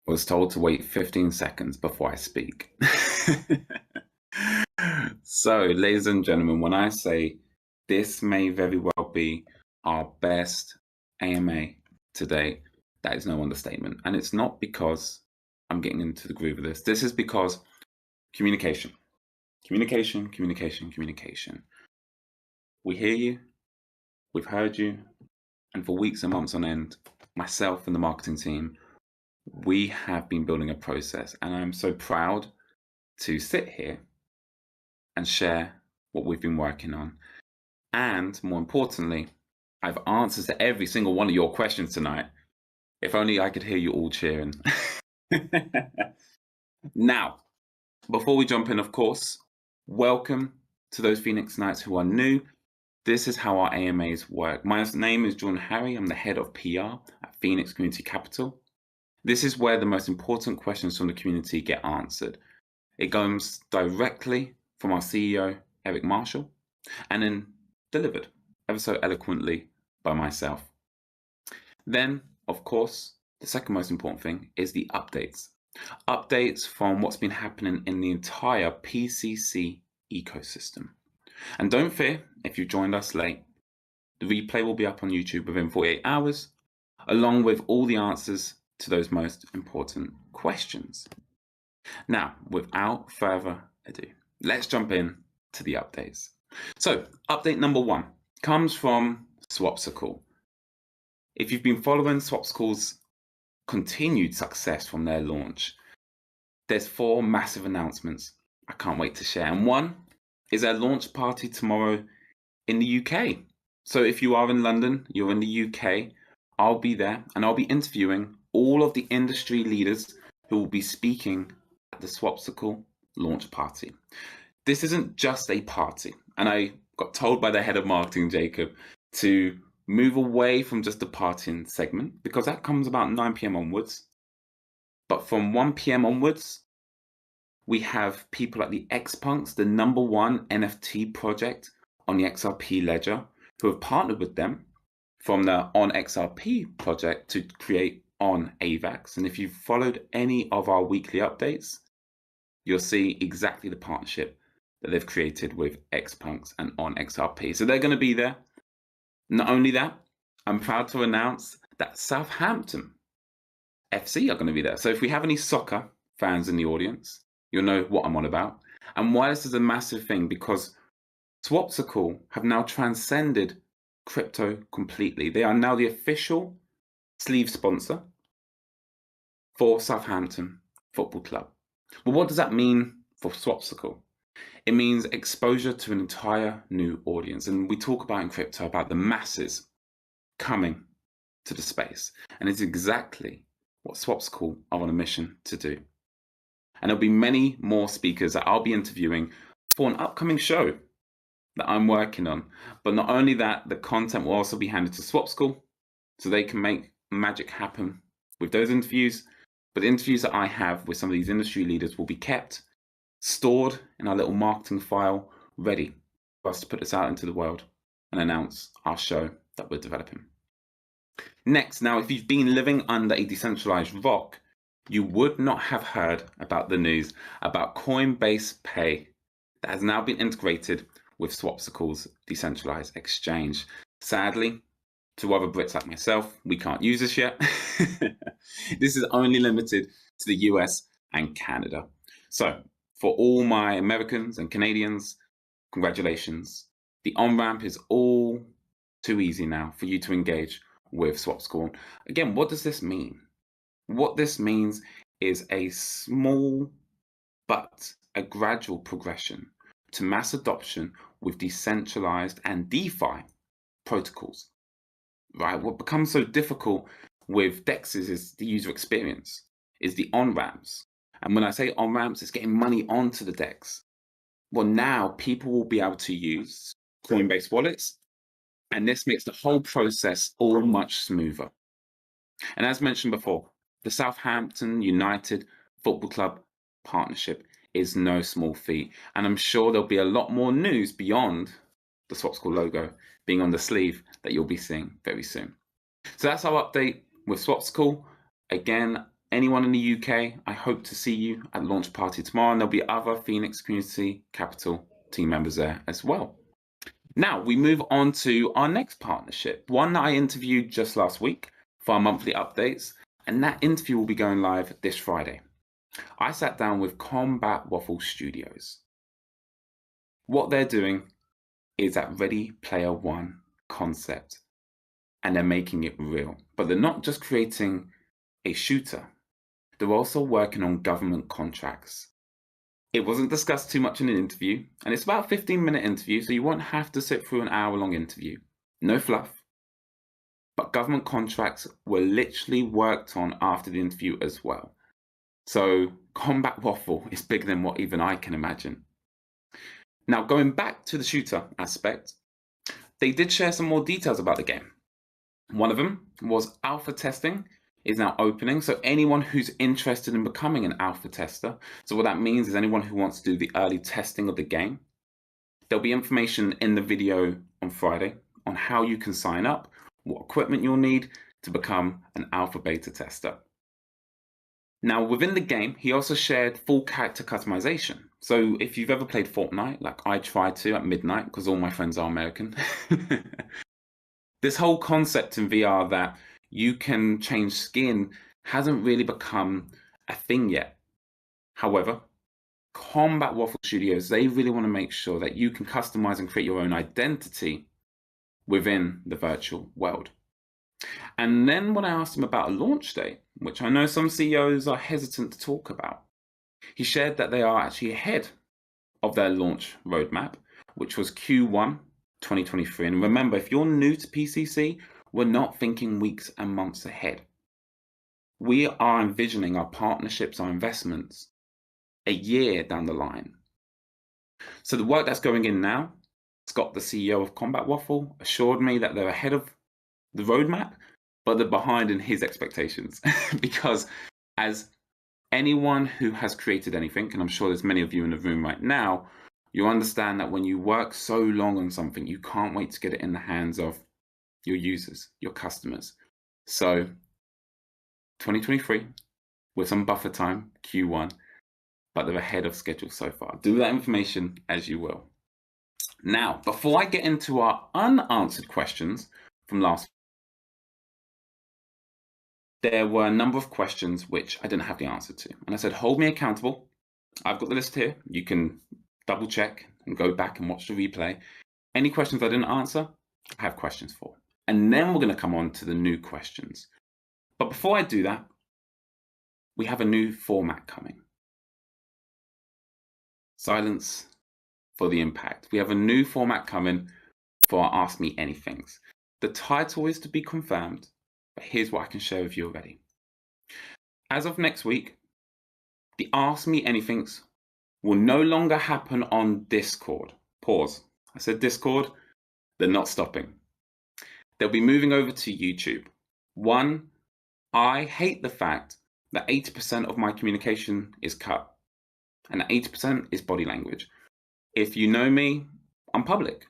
Was told to wait 15 seconds before I speak. So, ladies and gentlemen, when I say this may very well be our best AMA today, that is no understatement. And it's not because I'm getting into the groove of this. This is because communication, communication, communication, communication. We hear you, we've heard you, and for weeks and months on end, myself and the marketing team, we have been building a process, and I'm so proud to sit here and share what we've been working on. And more importantly, I've answers to every single one of your questions tonight. If only I could hear you all cheering. Now, before we jump in, of course, welcome to those Phoenix Knights who are new. This is how our AMAs work. My name is John Harry. I'm the head of PR at Phoenix Community Capital. This is where the most important questions from the community get answered. It comes directly from our CEO, Eric Marshall, and then delivered ever so eloquently by myself. Then, of course, the second most important thing is the updates. Updates from what's been happening in the entire PCC ecosystem. And don't fear, if you joined us late, the replay will be up on YouTube within 48 hours, along with all the answers to those most important questions. Now, without further ado, let's jump in to the updates. So, update number one comes from Swapsicle. If you've been following Swapsicle's continued success from their launch, there's 4 massive announcements I can't wait to share. And one is their launch party tomorrow in the UK. So if you are in London, you're in the UK, I'll be there and I'll be interviewing all of the industry leaders who will be speaking at the Swapsicle launch party. This isn't just a party, and I got told by the head of marketing, Jacob, to move away from just the partying segment because that comes about 9 p.m. onwards. But from 1 p.m. onwards, we have people like the Xpunks, the #1 NFT project on the XRP ledger, who have partnered with them from the On XRP project to create On AVAX. And if you've followed any of our weekly updates, you'll see exactly the partnership that they've created with Xpunks and On XRP. So they're going to be there. Not only that, I'm proud to announce that Southampton FC are going to be there. So if we have any soccer fans in the audience, you'll know what I'm on about. And why this is a massive thing, because Swapsicle have now transcended crypto completely. They are now the official sleeve sponsor for Southampton Football Club. Well, what does that mean for Swapsicle? It means exposure to an entire new audience. And we talk about in crypto about the masses coming to the space. And it's exactly what Swapsicle are on a mission to do. And there'll be many more speakers that I'll be interviewing for an upcoming show that I'm working on. But not only that, the content will also be handed to Swapsicle so they can make magic happen with those interviews. But the interviews that I have with some of these industry leaders will be kept, stored in our little marketing file, ready for us to put this out into the world and announce our show that we're developing. Next, now, if you've been living under a decentralized rock, you would not have heard about the news about Coinbase Pay that has now been integrated with Swapsicle's decentralized exchange. Sadly, to other Brits like myself, we can't use this yet. This is only limited to the US and Canada. So for all my Americans and Canadians, congratulations. The on-ramp is all too easy now for you to engage with Swapsicle. Again, what does this mean? What this means is a small but a gradual progression to mass adoption with decentralized and DeFi protocols. Right? What becomes so difficult with DEXs is the user experience, is the on-ramps. And when I say on-ramps, it's getting money onto the DEX. Well, now people will be able to use Coinbase wallets, and this makes the whole process all much smoother. And as mentioned before, the Southampton United Football Club partnership is no small feat. And I'm sure there'll be a lot more news beyond the Swapsicle logo being on the sleeve that you'll be seeing very soon. So that's our update with Swapsicle. Again, anyone in the UK, I hope to see you at launch party tomorrow, and there'll be other Phoenix Community Capital team members there as well. Now we move on to our next partnership, one that I interviewed just last week for our monthly updates, and that interview will be going live this Friday. I sat down with Combat Waffle Studios. What they're doing is that Ready Player One concept, and they're making it real. But they're not just creating a shooter, they're also working on government contracts. It wasn't discussed too much in an interview, and it's about a 15-minute interview, so you won't have to sit through an hour-long interview. No fluff. But government contracts were literally worked on after the interview as well. So Combat Waffle is bigger than what even I can imagine. Now, going back to the shooter aspect, they did share some more details about the game. One of them was alpha testing is now opening, so anyone who's interested in becoming an alpha tester, so what that means is anyone who wants to do the early testing of the game, there'll be information in the video on Friday on how you can sign up, what equipment you'll need to become an alpha beta tester. Now, within the game, he also shared full character customization. So if you've ever played Fortnite, like I try to at midnight because all my friends are American, this whole concept in VR that you can change skin hasn't really become a thing yet. However, Combat Waffle Studios, they really want to make sure that you can customize and create your own identity within the virtual world. And then when I asked him about a launch date, which I know some CEOs are hesitant to talk about, he shared that they are actually ahead of their launch roadmap, which was Q1 2023. And remember, if you're new to PCC, we're not thinking weeks and months ahead. We are envisioning our partnerships, our investments, a year down the line. So the work that's going in now, Scott, the CEO of Combat Waffle, assured me that they're ahead of the roadmap, but they're behind in his expectations. Because as anyone who has created anything, and I'm sure there's many of you in the room right now, you understand that when you work so long on something, you can't wait to get it in the hands of your users, your customers. So 2023, with some buffer time, Q1, but they're ahead of schedule so far. Do that information as you will. Now, before I get into our unanswered questions from last week, there were a number of questions which I didn't have the answer to. And I said, hold me accountable. I've got the list here. You can double check and go back and watch the replay. Any questions I didn't answer, I have questions for. And then we're going to come on to the new questions. But before I do that, we have a new format coming. Silence for the impact. We have a new format coming for our Ask Me Anythings. The title is to be confirmed, but here's what I can share with you already. As of next week, the Ask Me Anythings will no longer happen on Discord. Pause. I said Discord, they're not stopping. They'll be moving over to YouTube. One, I hate the fact that 80% of my communication is cut, and 80% is body language. If you know me, I'm public.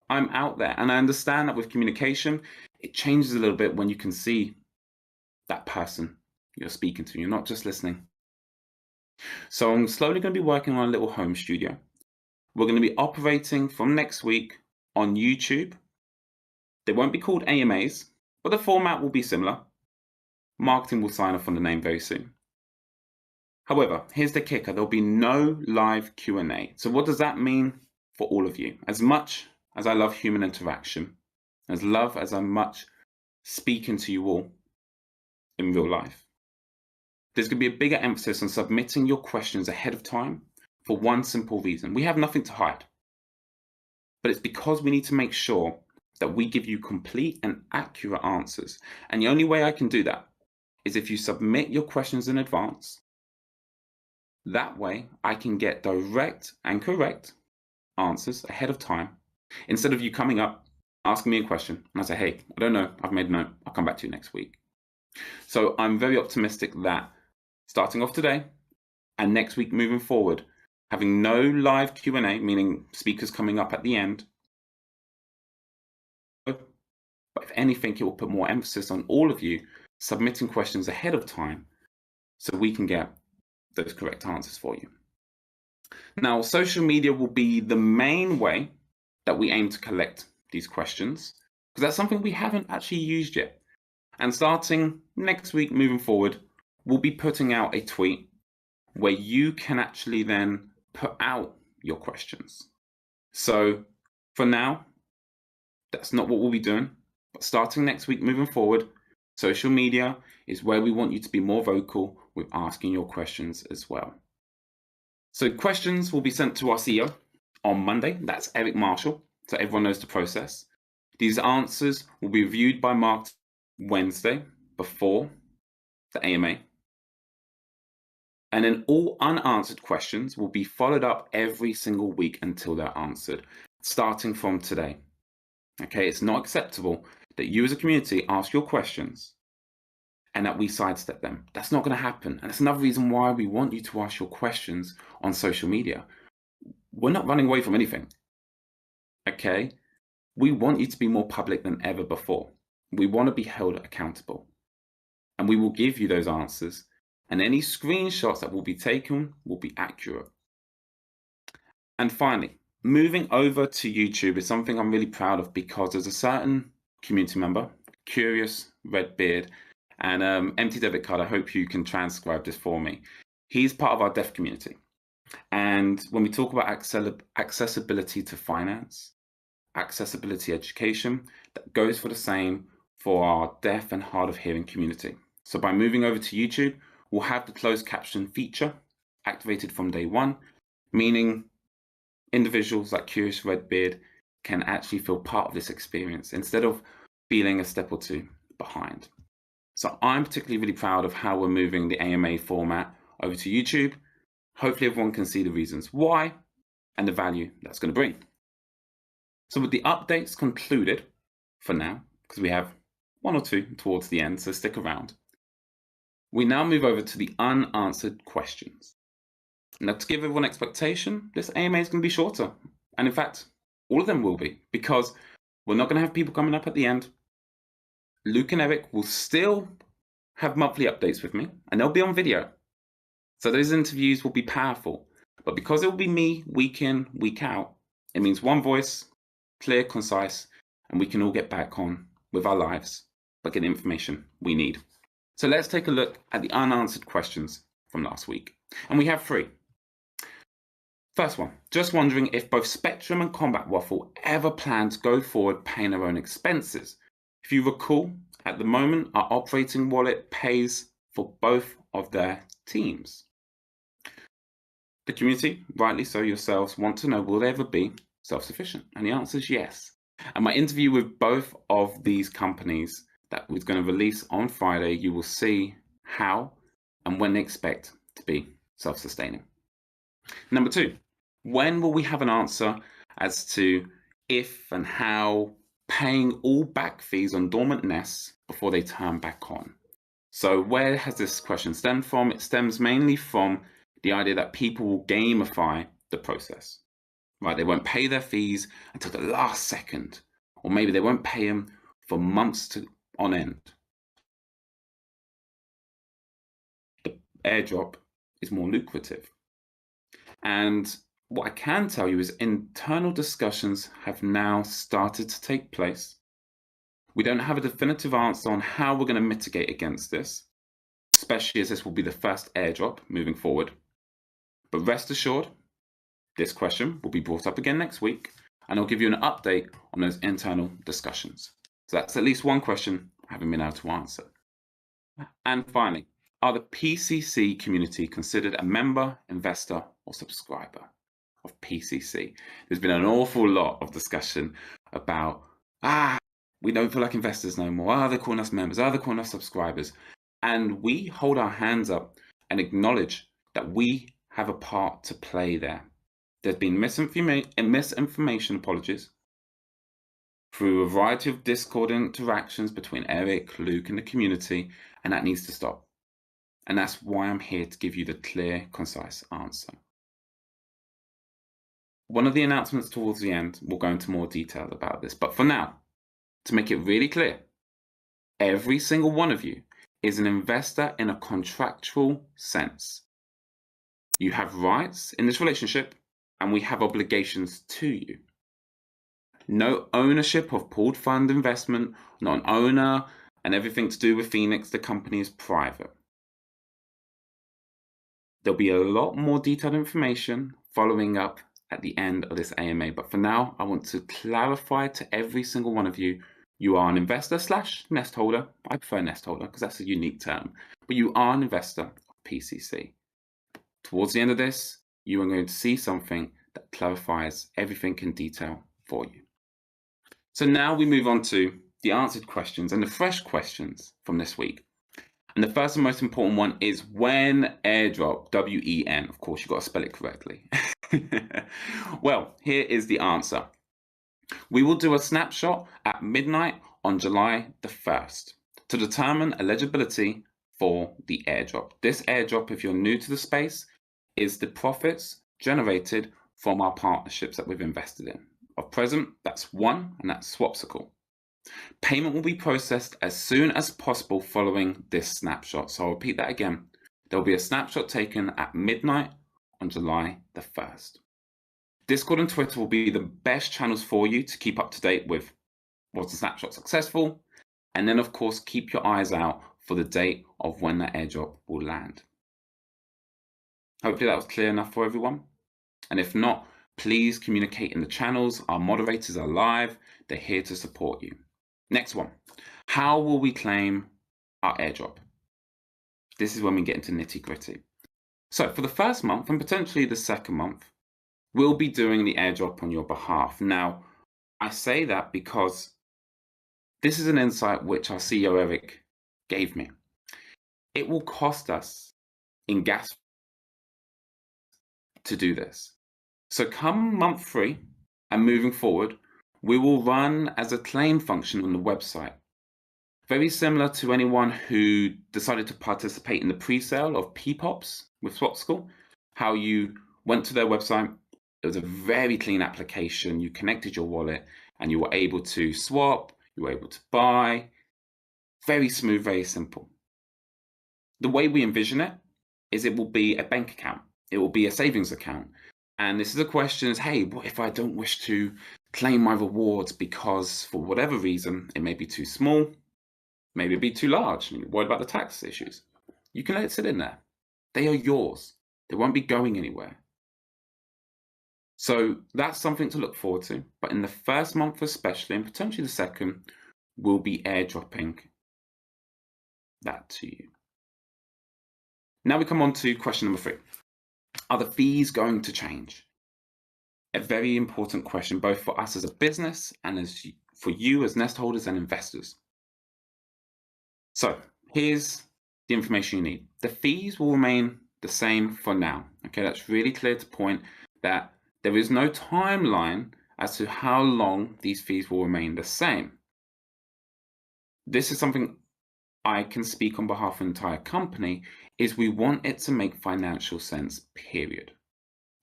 I'm out there, and I understand that with communication, it changes a little bit when you can see that person you're speaking to. You're not just listening. So I'm slowly going to be working on a little home studio. We're going to be operating from next week on YouTube. They won't be called AMAs, but the format will be similar. Marketing will sign off on the name very soon. However, here's the kicker. There'll be no live Q&A. So what does that mean for all of you? As much as I love human interaction, as I much speaking to you all in real life, there's going to be a bigger emphasis on submitting your questions ahead of time for one simple reason. We have nothing to hide. But it's because we need to make sure that we give you complete and accurate answers. And the only way I can do that is if you submit your questions in advance. That way I can get direct and correct answers ahead of time, instead of you coming up, asking me a question, and I say, hey, I don't know, I've made a note, I'll come back to you next week. So I'm very optimistic that starting off today and next week moving forward, having no live Q&A, meaning speakers coming up at the end, but if anything, it will put more emphasis on all of you submitting questions ahead of time so we can get those correct answers for you. Now, social media will be the main way that we aim to collect these questions, because that's something we haven't actually used yet. And starting next week, moving forward, we'll be putting out a tweet where you can actually then put out your questions. So for now, that's not what we'll be doing. But starting next week, moving forward, social media is where we want you to be more vocal with asking your questions as well. So questions will be sent to our CEO on Monday. That's Eric Marshall, so everyone knows the process. These answers will be reviewed by Mark Wednesday before the AMA. And then all unanswered questions will be followed up every single week until they're answered, starting from today. Okay, it's not acceptable that you as a community ask your questions and that we sidestep them. That's not going to happen. And it's another reason why we want you to ask your questions on social media. We're not running away from anything. Okay, we want you to be more public than ever before. We want to be held accountable. And we will give you those answers. And any screenshots that will be taken will be accurate. And finally, moving over to YouTube is something I'm really proud of, because there's a certain community member, Curious Redbeard, and Empty Debit Card, I hope you can transcribe this for me. He's part of our deaf community. And when we talk about accessibility to finance, accessibility education, that goes for the same for our deaf and hard of hearing community. So by moving over to YouTube, we'll have the closed caption feature activated from day one, meaning individuals like Curious Redbeard can actually feel part of this experience instead of feeling a step or two behind. So I'm particularly really proud of how we're moving the AMA format over to YouTube. Hopefully everyone can see the reasons why and the value that's going to bring. So with the updates concluded for now, because we have one or two towards the end, so stick around. We now move over to the unanswered questions. Now, to give everyone expectation, this AMA is going to be shorter. And in fact, all of them will be, because we're not going to have people coming up at the end. Luke and Eric will still have monthly updates with me, and they'll be on video. So those interviews will be powerful. But because it will be me week in, week out, it means one voice, clear, concise, and we can all get back on with our lives, but get the information we need. So let's take a look at the unanswered questions from last week. And we have 3. First one, just wondering if both Spectrum and Combat Waffle ever plan to go forward paying their own expenses. If you recall, at the moment, our operating wallet pays for both of their teams. The community, rightly so yourselves, want to know, will they ever be self-sufficient? And the answer is yes. And my interview with both of these companies that we're going to release on Friday, you will see how and when they expect to be self-sustaining. Number 2, when will we have an answer as to if and how paying all back fees on dormant nests before they turn back on? So where has this question stemmed from? It stems mainly from the idea that people will gamify the process, right? They won't pay their fees until the last second, or maybe they won't pay them for months on end. The airdrop is more lucrative. And what I can tell you is internal discussions have now started to take place. We don't have a definitive answer on how we're going to mitigate against this, especially as this will be the first airdrop moving forward. But rest assured, this question will be brought up again next week, and I'll give you an update on those internal discussions. So that's at least one question I haven't been able to answer. And finally, are the PCC community considered a member, investor, or subscriber of PCC? There's been an awful lot of discussion about, we don't feel like investors no more. Are they calling us members? Are they calling us subscribers? And we hold our hands up and acknowledge that we have a part to play there. There's been misinformation, apologies, through a variety of Discord interactions between Eric, Luke, and the community, and that needs to stop. And that's why I'm here to give you the clear, concise answer. One of the announcements towards the end will go into more detail about this, but for now, to make it really clear, every single one of you is an investor in a contractual sense. You have rights in this relationship, and we have obligations to you. No ownership of pooled fund investment, not an owner, and everything to do with Phoenix. The company is private. There'll be a lot more detailed information following up at the end of this AMA, but for now, I want to clarify to every single one of you, you are an investor slash nest holder. I prefer nest holder because that's a unique term, but you are an investor of PCC. Towards the end of this, you are going to see something that clarifies everything in detail for you. So now we move on to the answered questions and the fresh questions from this week. And the first and most important one is when airdrop, W-E-N, of course, you've got to spell it correctly. Well, here is the answer. We will do a snapshot at midnight on July the 1st to determine eligibility for the airdrop. This airdrop, if you're new to the space, is the profits generated from our partnerships that we've invested in. Of present, that's one, and that's Swapsicle. Payment will be processed as soon as possible following this snapshot. So I'll repeat that again. There will be a snapshot taken at midnight on July the 1st. Discord and Twitter will be the best channels for you to keep up to date with was the snapshot successful, and then of course keep your eyes out for the date of when that airdrop will land. Hopefully that was clear enough for everyone. And if not, please communicate in the channels. Our moderators are live. They're here to support you. Next one. How will we claim our airdrop? This is when we get into nitty gritty. So for the first month and potentially the second month, we'll be doing the airdrop on your behalf. Now, I say that because this is an insight which our CEO Eric gave me. It will cost us in gas to do this. So come month 3 and moving forward, we will run as a claim function on the website. Very similar to anyone who decided to participate in the pre-sale of P-Pops with Swapsicle, how you went to their website. It was a very clean application. You connected your wallet and you were able to swap, you were able to buy. Very smooth, very simple. The way we envision it is it will be a bank account. It will be a savings account. And this is a question is, hey, what if I don't wish to claim my rewards because for whatever reason, it may be too small, maybe it'd be too large, and you're worried about the tax issues. You can let it sit in there. They are yours. They won't be going anywhere. So that's something to look forward to. But in the first month especially, and potentially the second, we'll be airdropping that to you. Now we come on to question number 3. Are the fees going to change? A very important question, both for us as a business and for you as nest holders and investors. So here's the information you need. The fees will remain the same for now. Okay, that's really clear to point that there is no timeline as to how long these fees will remain the same. This is something I can speak on behalf of the entire company, is we want it to make financial sense, period.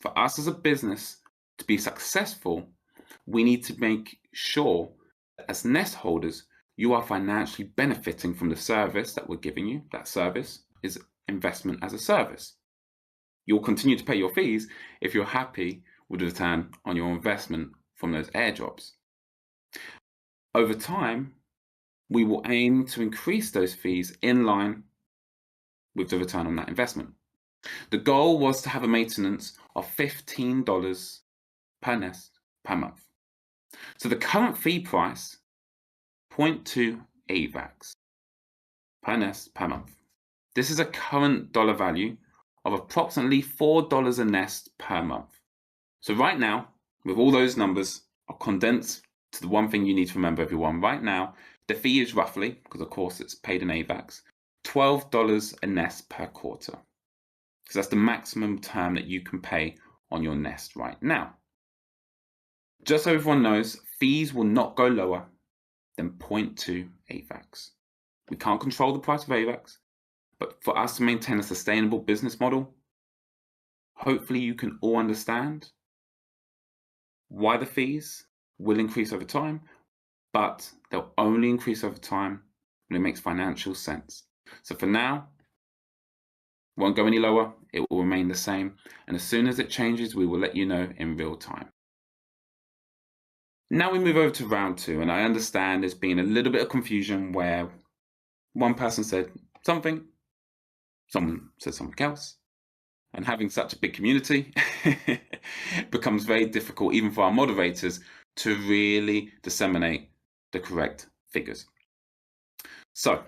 For us as a business to be successful, we need to make sure that as nest holders, you are financially benefiting from the service that we're giving you. That service is investment as a service. You'll continue to pay your fees if you're happy with the return on your investment from those airdrops. Over time, we will aim to increase those fees in line with the return on that investment. The goal was to have a maintenance of $15 per nest per month. So the current fee price, 0.2 AVAX per nest per month. This is a current dollar value of approximately $4 a nest per month. So right now, with all those numbers, I'll condense to the one thing you need to remember, everyone. Right now, the fee is roughly, because of course it's paid in AVAX, $12 a nest per quarter. Because that's the maximum term that you can pay on your nest right now. Just so everyone knows, fees will not go lower than 0.2 AVAX. We can't control the price of AVAX, but for us to maintain a sustainable business model, hopefully you can all understand why the fees will increase over time, but they'll only increase over time when it makes financial sense. So for now, won't go any lower. It will remain the same. And as soon as it changes, we will let you know in real time. Now we move over to round 2, and I understand there's been a little bit of confusion where one person said something, someone said something else, and having such a big community it becomes very difficult even for our moderators to really disseminate the correct figures. So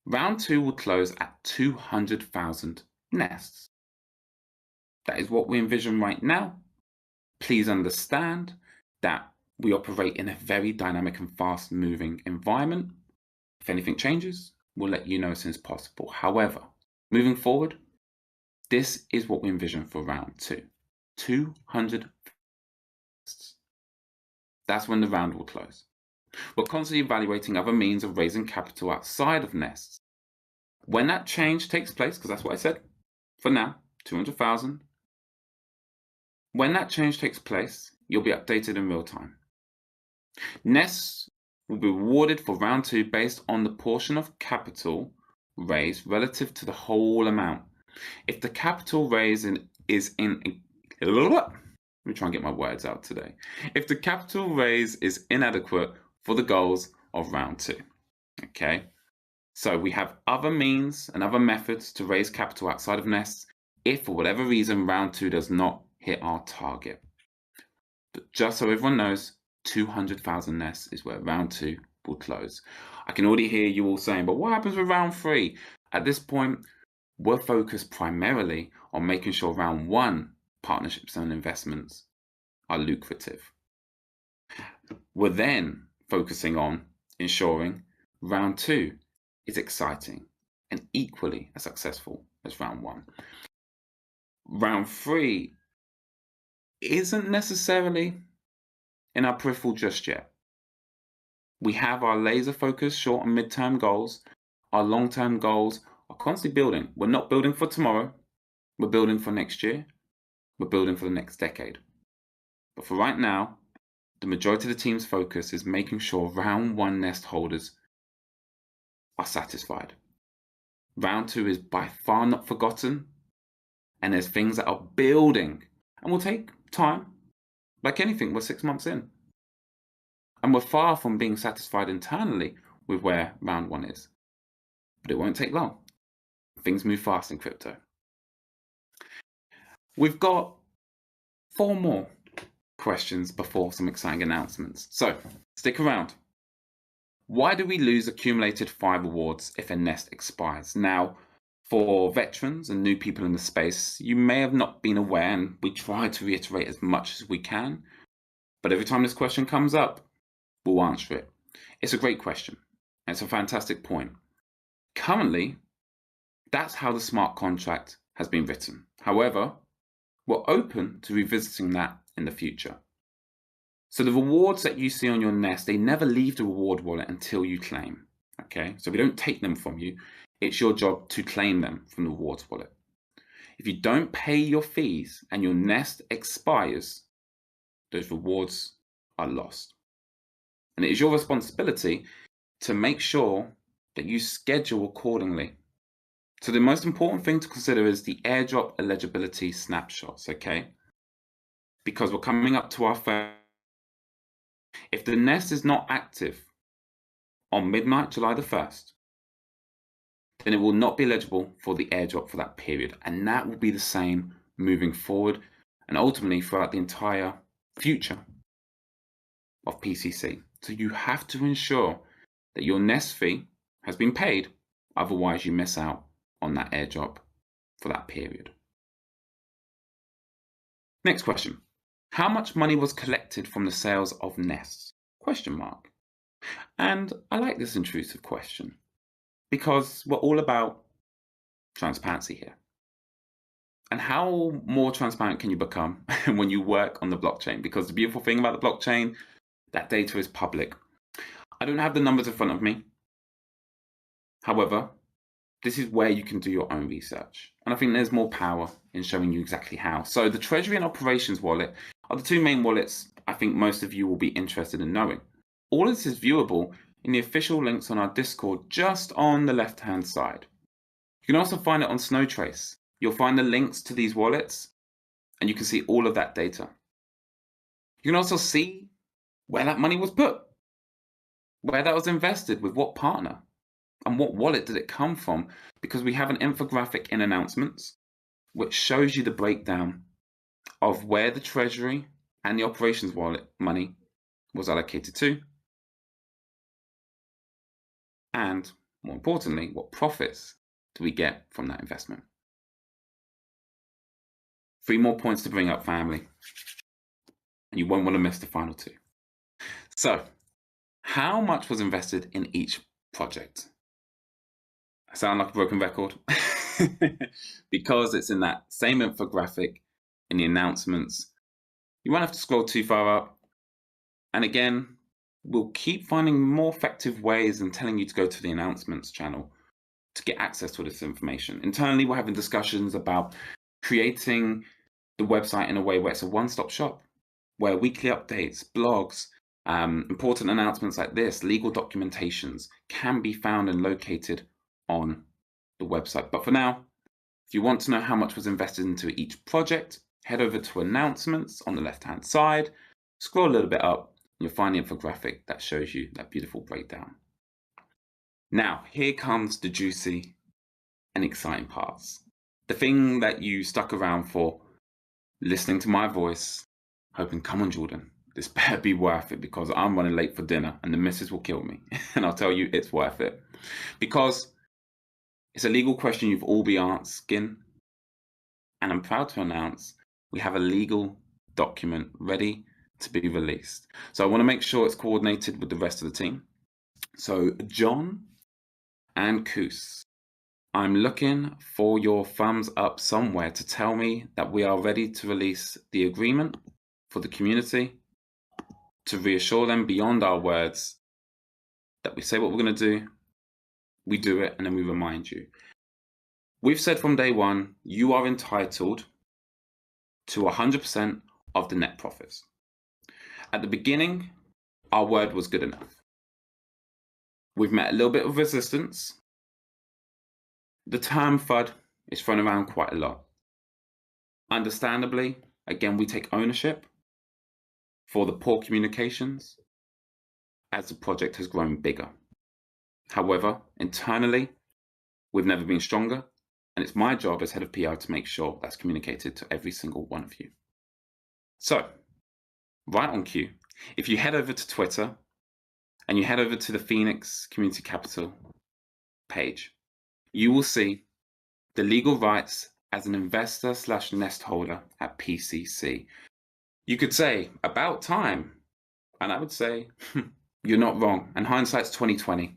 round 2 will close at 200,000 nests. That is what we envision right now. Please understand that we operate in a very dynamic and fast moving environment. If anything changes, we'll let you know as soon as possible. However, moving forward, this is what we envision for round 2. 200 nests. That's when the round will close. We're constantly evaluating other means of raising capital outside of nests. When that change takes place, because that's what I said, for now, 200,000. When that change takes place, you'll be updated in real time. Nests will be rewarded for round 2 based on the portion of capital raised relative to the whole amount. If the capital raise is in let me try and get my words out today. If the capital raise is inadequate for the goals of round 2, okay? So we have other means and other methods to raise capital outside of nests if for whatever reason round 2 does not hit our target. But just so everyone knows, 200,000 nests is where round 2 will close. I can already hear you all saying, but what happens with round 3? At this point, we're focused primarily on making sure round 1 partnerships and investments are lucrative. We're then focusing on ensuring round 2 is exciting and equally as successful as round 1. Round 3 isn't necessarily in our peripheral just yet. We have our laser focused short and mid-term goals. Our long-term goals are constantly building. We're not building for tomorrow. We're building for next year. We're building for the next decade. But for right now, the majority of the team's focus is making sure round 1 nest holders are satisfied. Round 2 is by far not forgotten, and there's things that are building and will take time. Like anything, we're 6 months in. And we're far from being satisfied internally with where round 1 is. But it won't take long. Things move fast in crypto. We've got 4 more questions before some exciting announcements. So stick around. Why do we lose accumulated 5 rewards if a nest expires? Now, for veterans and new people in the space, you may have not been aware, and we try to reiterate as much as we can, but every time this question comes up, we'll answer it. It's a great question. It's a fantastic point. Currently, that's how the smart contract has been written. However, we're open to revisiting that in the future. So the rewards that you see on your nest, they never leave the reward wallet until you claim. Okay, so we don't take them from you. It's your job to claim them from the rewards wallet. If you don't pay your fees and your nest expires, those rewards are lost. And it is your responsibility to make sure that you schedule accordingly. So the most important thing to consider is the airdrop eligibility snapshots, okay? Because we're coming up to our first. If the nest is not active on midnight, July the 1st, then it will not be eligible for the airdrop for that period. And that will be the same moving forward and ultimately throughout the entire future of PCC. So you have to ensure that your nest fee has been paid, otherwise you miss out on that airdrop for that period. Next question. How much money was collected from the sales of nests? Question mark. And I like this intrusive question because we're all about transparency here. And how more transparent can you become when you work on the blockchain? Because the beautiful thing about the blockchain, that data is public. I don't have the numbers in front of me. However, this is where you can do your own research. And I think there's more power in showing you exactly how. So the Treasury and Operations wallet are the 2 main wallets I think most of you will be interested in knowing. All of this is viewable in the official links on our Discord just on the left-hand side. You can also find it on Snowtrace. You'll find the links to these wallets and you can see all of that data. You can also see where that money was put, where that was invested, with what partner, and what wallet did it come from, because we have an infographic in announcements which shows you the breakdown of where the treasury and the operations wallet money was allocated to, and more importantly, what profits do we get from that investment. 3 more points to bring up, family, and you won't want to miss the final 2. So, how much was invested in each project? I sound like a broken record because it's in that same infographic in the announcements. You won't have to scroll too far up. And again, we'll keep finding more effective ways than telling you to go to the announcements channel to get access to this information. Internally, we're having discussions about creating the website in a way where it's a one-stop shop, where weekly updates, blogs, important announcements like this, legal documentations can be found and located on the website. But for now, if you want to know how much was invested into each project, head over to announcements on the left-hand side, scroll a little bit up, and you'll find the infographic that shows you that beautiful breakdown. Now, here comes the juicy and exciting parts. The thing that you stuck around for, listening to my voice, hoping, come on, Jordan, this better be worth it because I'm running late for dinner and the missus will kill me. And I'll tell you, it's worth it. Because it's a legal question you've all been asking. And I'm proud to announce we have a legal document ready to be released. So I want to make sure it's coordinated with the rest of the team. So John and Koos, I'm looking for your thumbs up somewhere to tell me that we are ready to release the agreement for the community, to reassure them beyond our words that we say what we're going to do, we do it, and then we remind you. We've said from day one, you are entitled to 100% of the net profits. At the beginning, our word was good enough. We've met a little bit of resistance. The term FUD is thrown around quite a lot. Understandably, again, we take ownership for the poor communications as the project has grown bigger. However, internally, we've never been stronger, and it's my job as head of PR to make sure that's communicated to every single one of you. So, right on cue, if you head over to Twitter and you head over to the Phoenix Community Capital page, you will see the legal rights as an investor/nest holder at PCC. You could say, about time. And I would say, you're not wrong. And hindsight's 2020.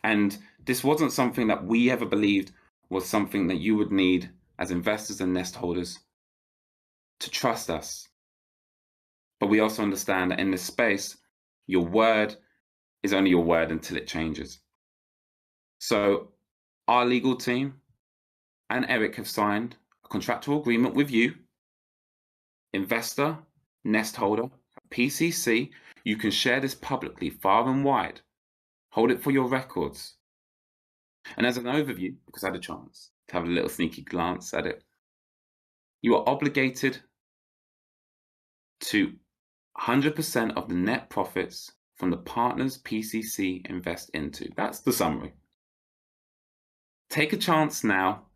And this wasn't something that we ever believed was something that you would need as investors and nest holders to trust us. But we also understand that in this space, your word is only your word until it changes. So our legal team and Eric have signed a contractual agreement with you, investor, nest holder, PCC. You can share this publicly far and wide. Hold it for your records. And as an overview, because I had a chance to have a little sneaky glance at it, you are obligated to 100% of the net profits from the partners PCC invest into. That's the summary. Take a chance now.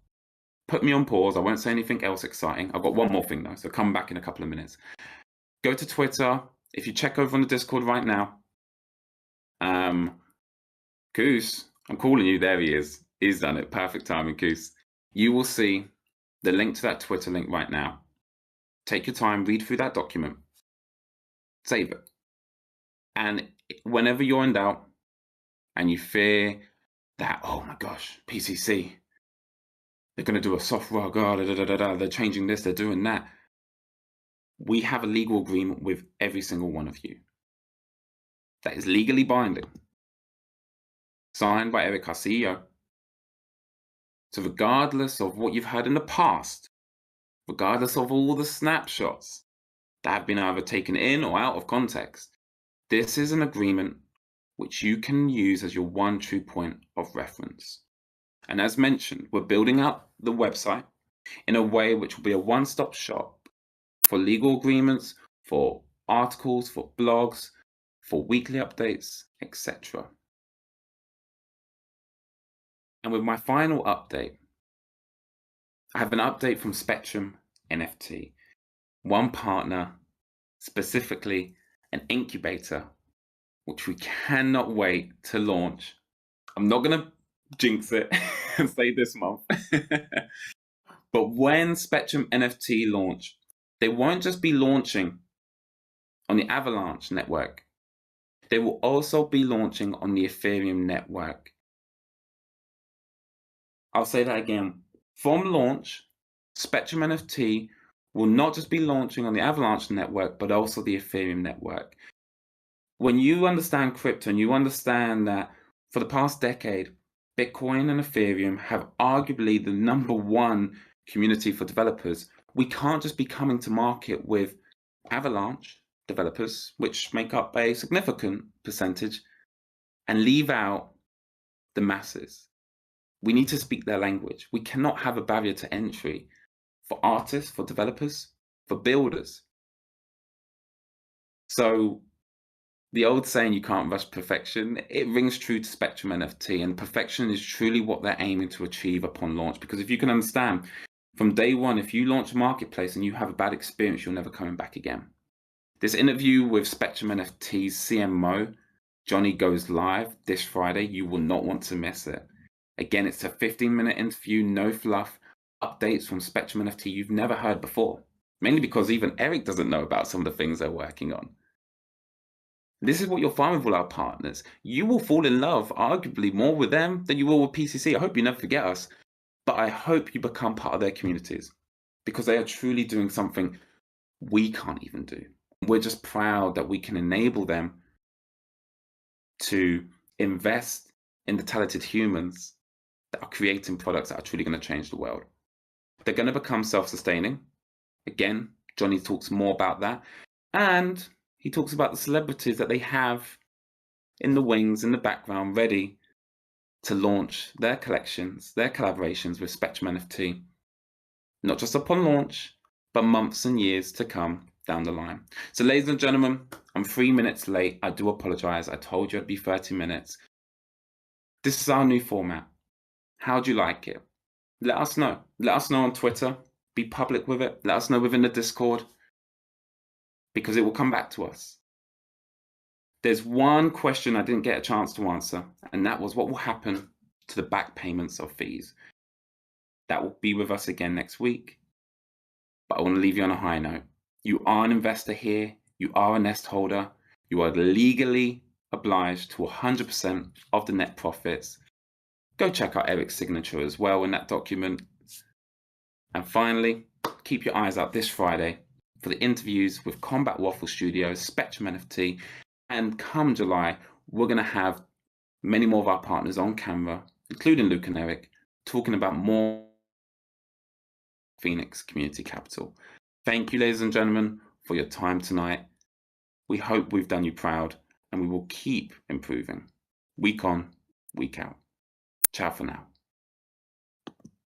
Put me on pause. I won't say anything else exciting. I've got one more thing though, so come back in a couple of minutes. Go to Twitter. If you check over on the Discord right now, Koos, I'm calling you. There he is. He's done it. Perfect timing, Koos. You will see the link to that Twitter link right now. Take your time, read through that document, save it. And whenever you're in doubt and you fear that, oh my gosh, PCC, they're going to do a soft rug, they're changing this, they're doing that. We have a legal agreement with every single one of you that is legally binding, signed by Eric, our CEO. So regardless of what you've heard in the past, regardless of all the snapshots that have been either taken in or out of context, this is an agreement which you can use as your one true point of reference. And as mentioned, we're building out the website in a way which will be a one-stop shop for legal agreements, for articles, for blogs, for weekly updates, etc. And with my final update, I have an update from Spectrum NFT, one partner, specifically an incubator, which we cannot wait to launch. I'm not going to jinx it and say this month. But when Spectrum NFT launch, they won't just be launching on the Avalanche network. They will also be launching on the Ethereum network. I'll say that again. From launch, Spectrum NFT will not just be launching on the Avalanche network, but also the Ethereum network. When you understand crypto and you understand that for the past decade, Bitcoin and Ethereum have arguably the #1 community for developers, we can't just be coming to market with Avalanche developers, which make up a significant percentage, and leave out the masses. We need to speak their language. We cannot have a barrier to entry for artists, for developers, for builders. So the old saying, you can't rush perfection, it rings true to Spectrum NFT, and perfection is truly what they're aiming to achieve upon launch. Because if you can understand, from day one, if you launch a marketplace and you have a bad experience, you're never coming back again. This interview with Spectrum NFT's CMO, Johnny, goes live this Friday. You will not want to miss it. Again, it's a 15-minute interview, no fluff, updates from Spectrum NFT you've never heard before, mainly because even Eric doesn't know about some of the things they're working on. This is what you'll find with all our partners. You will fall in love, arguably, more with them than you will with PCC. I hope you never forget us, but I hope you become part of their communities, because they are truly doing something we can't even do. We're just proud that we can enable them to invest in the talented humans that are creating products that are truly going to change the world. They're going to become self-sustaining. Again, Johnny talks more about that. And he talks about the celebrities that they have in the wings, in the background, ready to launch their collections, their collaborations with Spectrum NFT, not just upon launch, but months and years to come down the line. So ladies and gentlemen, I'm 3 minutes late. I do apologize. I told you it'd be 30 minutes. This is our new format. How do you like it? Let us know. Let us know on Twitter. Be public with it. Let us know within the Discord, because it will come back to us. There's one question I didn't get a chance to answer, and that was what will happen to the back payments of fees. That will be with us again next week. But I want to leave you on a high note. You are an investor here. You are a nest holder. You are legally obliged to 100% of the net profits. Go check out Eric's signature as well in that document. And finally, keep your eyes out this Friday for the interviews with Combat Waffle Studios, Spectrum NFT, and come July, we're going to have many more of our partners on camera, including Luke and Eric, talking about more Phoenix Community Capital. Thank you, ladies and gentlemen, for your time tonight. We hope we've done you proud, and we will keep improving week on, week out. Ciao for now.